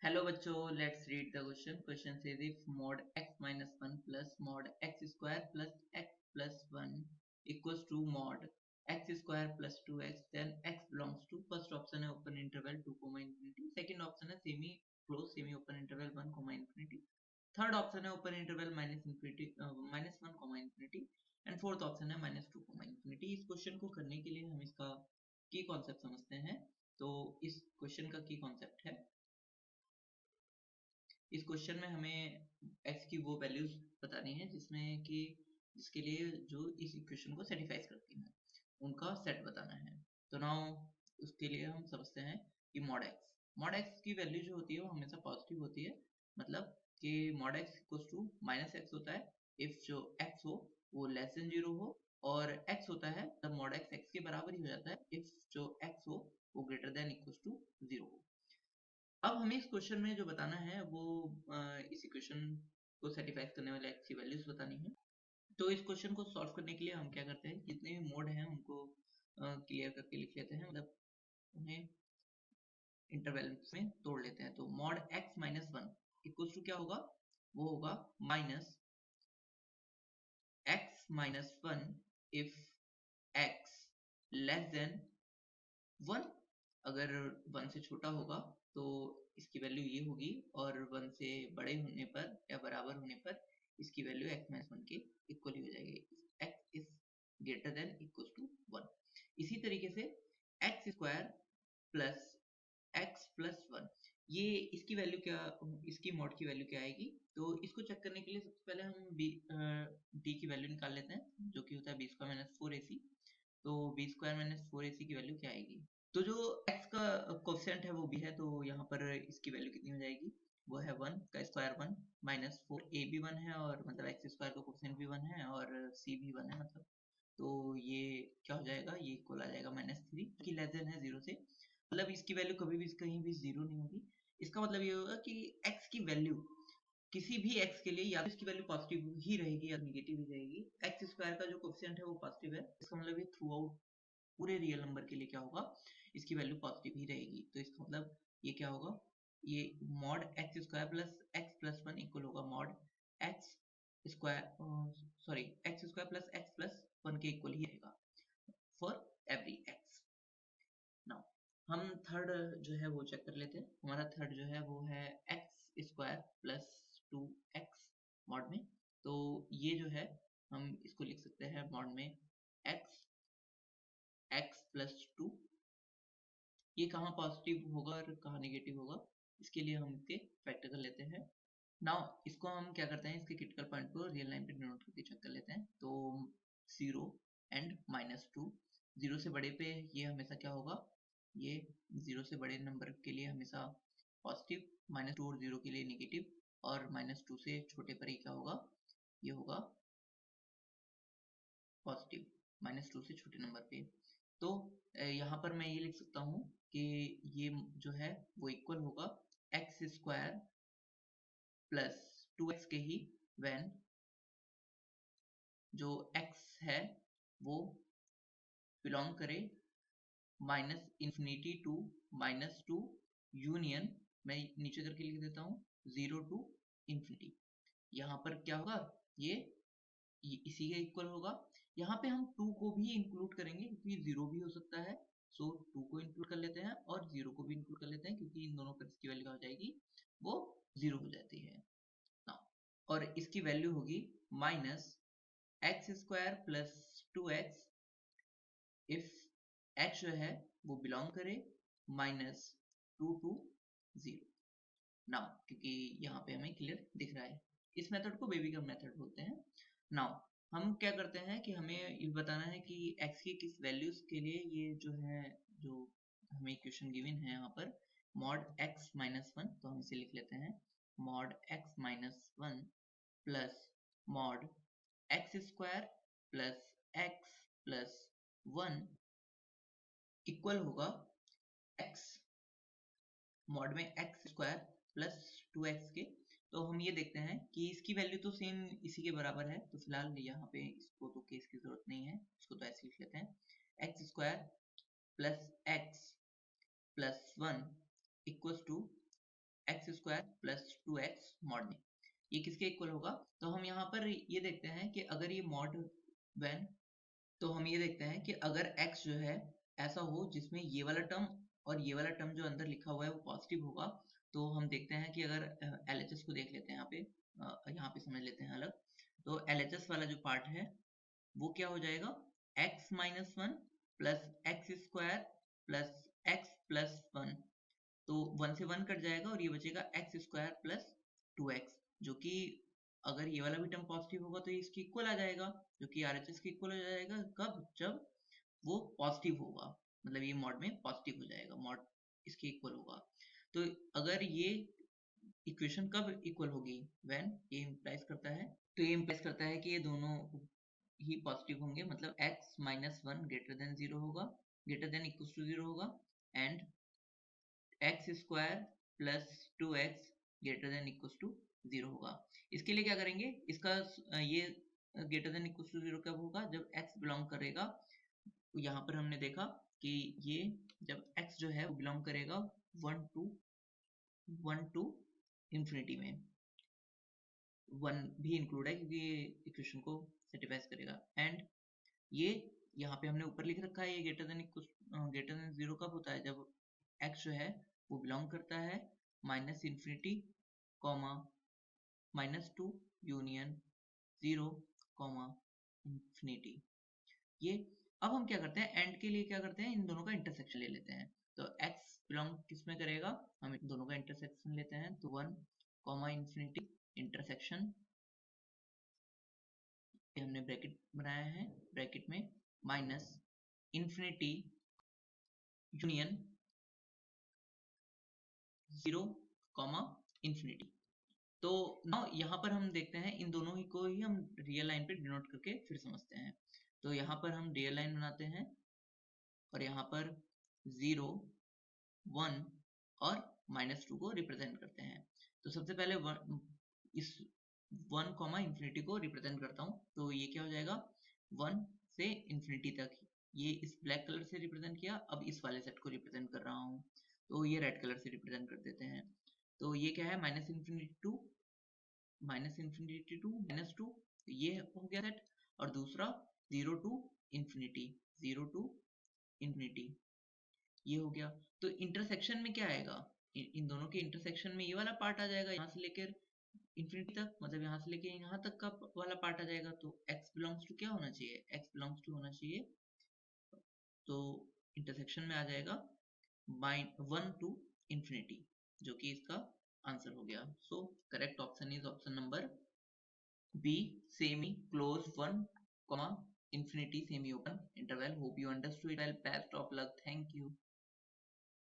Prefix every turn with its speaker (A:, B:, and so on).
A: Hello बच्चों, let's read the question. Question says if mod x minus 1 plus mod x square plus x plus 1 equals to mod x square plus 2x, then x belongs to first option है open interval 2 comma infinity, second option है semi close semi open interval 1 comma infinity, third option है open interval minus infinity minus 1 comma infinity and fourth option है minus 2 comma infinity. इस question को करने के लिए हम इसका की कॉन्सेप्ट समझते हैं. तो इस क्वेश्चन का की कॉन्सेप्ट है, इस क्वेश्चन में हमें x की वो वैल्यूज बतानी है जिसके लिए जो इस इक्वेशन को सेटिस्फाई करती हैं, उनका सेट बताना है. तो नाउ उसके लिए हम समझते हैं कि मॉड x की वैल्यू जो होती है वो हमेशा पॉजिटिव होती है. मतलब कि mod x equals to minus x होता है इफ जो x हो वो लेस देन 0 हो, और x होता है तब मॉड x x के बराबर ही हो जाता है इफ जो x हो वो ग्रेटर देन इक्वल्स टू 0 हो. अब हमें इस क्वेश्चन में जो बताना है वो इस इक्वेशन को सेटिस्फाई करने वाले x की वैल्यूज बतानी है. तो इस क्वेश्चन को सॉल्व करने के लिए हम क्या करते हैं, जितने भी मोड हैं उनको क्लियर करके लिख लेते हैं, मतलब उन्हें इंटरवल में तोड़ लेते हैं. तो mod x minus 1 equals to क्या होगा, वो होगा minus x minus 1 if x less than 1. अगर 1 से छोटा होगा तो इसकी वैल्यू ये होगी, और 1 से बड़े होने पर या बराबर होने पर इसकी वैल्यू x माइनस 1 के इक्वल ही हो जाएगी. x is greater than equal to 1. इसी तरीके से x square plus x plus 1, ये इसकी वैल्यू क्या, इसकी मॉड की वैल्यू क्या आएगी. तो इसको चेक करने के लिए सबसे पहले हम डी की वैल्यू निकाल लेते हैं, जो कि होता है बी स्क्वायर माइनस 4ac. तो बी स्क्वायर माइनस 4ac की वैल्यू क्या आएगी. तो जो x का कोफिशिएंट है वो भी है, तो यहाँ पर इसकी वैल्यू कितनी हो जाएगी, वो है 1 का स्क्वायर 1 माइनस 4a भी 1 है, और मतलब एक्स स्क्वायर का कोफिशिएंट भी 1 है और c भी 1 है, मतलब तो ये क्या हो जाएगा, ये इक्वल आ जाएगा -3 की लेस देन है 0 से. मतलब इसकी वैल्यू कभी भी कहीं भी 0 नहीं होगी. इसका मतलब ये होगा कि x की वैल्यू किसी भी x के लिए या तो इसकी वैल्यू पॉजिटिव ही रहेगी या नेगेटिव ही रहेगी. एक्स स्क्वायर का जो कोफिशिएंट है वो पॉजिटिव है, इसका मतलब ये थ्रू आउट पूरे रियल नंबर के लिए क्या होगा, इसकी वैल्यू पॉजिटिव ही रहेगी. तो इसका मतलब ये क्या होगा, ये mod x square plus x plus 1 equal होगा mod x square sorry x square plus x plus 1 के इक्वल ही रहेगा फॉर एवरी एक्स. नाउ हम थर्ड जो है वो चेक कर लेते हैं. हमारा थर्ड जो है वो है x square plus 2x mod में. तो ये जो है हम इसको लिख सकते हैं मॉड में x प्लस 2. ये कहाँ पॉजिटिव होगा और कहाँ नेगेटिव होगा, इसके लिए हम इसके फैक्टर कर लेते हैं. नाउ इसको हम क्या करते हैं, इसके क्रिटिकल पॉइंट को रियल लाइन पे डिनोट करके चेक कर लेते हैं. तो 0 एंड -2, 0 से बड़े पे ये हमेशा क्या होगा, ये 0 से बड़े नंबर के लिए हमेशा पॉजिटिव, -2 और 0 के लिए नेगेटिव, और -2 से छोटे पर ही क्या होगा, ये होगा पॉजिटिव -2 से छोटे नंबर पे. तो यहाँ पर मैं ये लिख सकता हूँ कि ये जो है वो इक्वल होगा एक्स स्क्वायर प्लस 2x के ही व्हेन जो x है वो बिलोंग करे -इंफिनिटी टू -2 यूनियन, मैं नीचे करके लिख देता हूँ 0 टू इंफिनिटी. यहाँ पर क्या होगा, ये इसी के इक्वल होगा. यहाँ पे हम 2 को भी इंक्लूड करेंगे क्योंकि 0 भी हो सकता है. सो 2 को इंक्लूड कर लेते हैं और 0 को भी इंक्लूड कर लेते हैं, क्योंकि इन दोनों पर इसकी वैल्यू हो जाएगी, वो 0 हो जाती है ना. और इसकी वैल्यू होगी minus x square plus 2x if x जो है वो बिलोंग करे -2 टू 0 नाउ, क्योंकि यहाँ पे हमें क्लियर दिख रहा है. इस मेथड को बेबी कर्व मेथड बोलते हैं. नाउ हम क्या करते हैं कि हमें ये बताना है कि x की किस वैल्यूज के लिए ये जो है, जो हमें इक्वेशन गिवन है यहाँ पर मॉड x माइनस 1, तो हम इसे लिख लेते हैं mod x minus 1 plus mod x square plus x plus 1 equal होगा x मॉड में एक्स स्क्वायर प्लस 2x के. तो हम ये देखते हैं कि इसकी वैल्यू तो सेम इसी के बराबर है, तो फिलहाल यहाँ पे इसको तो केस की जरूरत नहीं है, इसको तो ऐसे लिख लेते हैं x square plus x plus 1 equals to x square plus 2x mod में, ये किसके इक्वल होगा? तो हम यहाँ पर ये देखते हैं कि अगर ये मॉड व्हेन, तो हम ये देखते हैं कि अगर x जो है ऐसा हो जिसमें ये वाला टर्म और ये वाला टर्म जो अंदर लिखा हुआ है वो पॉजिटिव होगा, तो हम देखते हैं कि अगर LHS को देख लेते हैं यहाँ पे समझ लेते हैं अलग। तो LHS वाला जो पार्ट है वो क्या हो जाएगा? x minus one plus x square plus x plus one, तो 1 से 1 कट जाएगा और ये बचेगा एक्स स्क्वायर प्लस 2x, जो कि अगर ये वाला भी टर्म पॉजिटिव होगा तो ये इसकी इक्वल आ जाएगा, जो कि RHS की इक्वल हो जाएगा। कब? जब वो पॉजिटिव होगा, मतलब ये मॉड में पॉजिटिव हो जाएगा, मॉड इसके इक्वल होगा। तो अगर ये इक्वेशन कब इक्वल होगी? व्हेन ये इम्प्लाइज करता है, तो ये इम्प्लाइज करता है कि ये दोनों ही पॉजिटिव होंगे, मतलब x minus one greater than zero होगा, greater than equal to zero होगा, and x square plus 2x greater than equal to zero होगा। इसके लिए क्या करेंगे? इसका ये greater than equal to zero कब होगा? जब x बिलोंग करेगा, यहाँ पर हमने देखा कि ये जब x जो है वो बिलोंग करेगा वन टू इंफिनिटी में, वन भी इंक्लूड है क्योंकि ये इक्वेशन को सेटिस्फाई करेगा। एंड ये यहाँ पे हमने ऊपर लिख रखा है, ये ग्रेटर देन जीरो कब होता है? जब x जो है वो बिलोंग करता है minus infinity comma minus two union zero comma infinity. ये अब हम क्या करते हैं, एंड के लिए क्या करते हैं, इन दोनों का इंटरसेक्शन ले लेते हैं। तो x बिलोंग किस में करेगा? हम इन दोनों का इंटरसेक्शन लेते हैं, तो वन कॉमा इंफिनिटी इंटरसेक्शन, हमने ब्रैकेट बनाया है, ब्रैकेट में minus infinity union zero comma infinity. तो नाउ यहाँ पर हम देखते हैं, इन दोनों ही को ही हम रियल लाइन पे डिनोट करके फिर समझते हैं। तो यहाँ पर हम रियल लाइन बनाते हैं और यहाँ पर जीरो, वन और माइनस टू को रिप्रेजेंट करते हैं। तो सबसे पहले इस वन कॉमा इंफिनिटी को रिप्रेजेंट करता हूँ, तो ये क्या हो जाएगा? वन से इंफिनिटी तक, ये इस ब्लैक कलर से रिप्रेजेंट किया, अब इस वाले सेट को रिप्रेजेंट कर रहा हूँ, तो ये रेड कलर से रिप्रेजेंट कर देते हैं। तो ये क्या है? Minus infinity to minus two, ये हो गया सेट। और दूसरा zero to infinity, zero to infinity, ये हो गया। तो इंटरसेक्शन में क्या आएगा? इन दोनों के इंटरसेक्शन में ये वाला पार्ट आ जाएगा, यहाँ से लेकर इंफिनिटी तक, मतलब यहाँ से लेके यहाँ तक का वाला पार्ट आ जाएगा। तो x बिलोंग्स टू क्या होना चाहिए? x बिलोंग्स टू होना चाहिए, तो इंटरसेक्शन में आ जाएगा वन टू इंफिनिटी, जो कि इसका आंसर हो गया। So correct option is option number B, semi close one comma infinity semi open interval. Hope you understood it well. Best of luck. Thank you.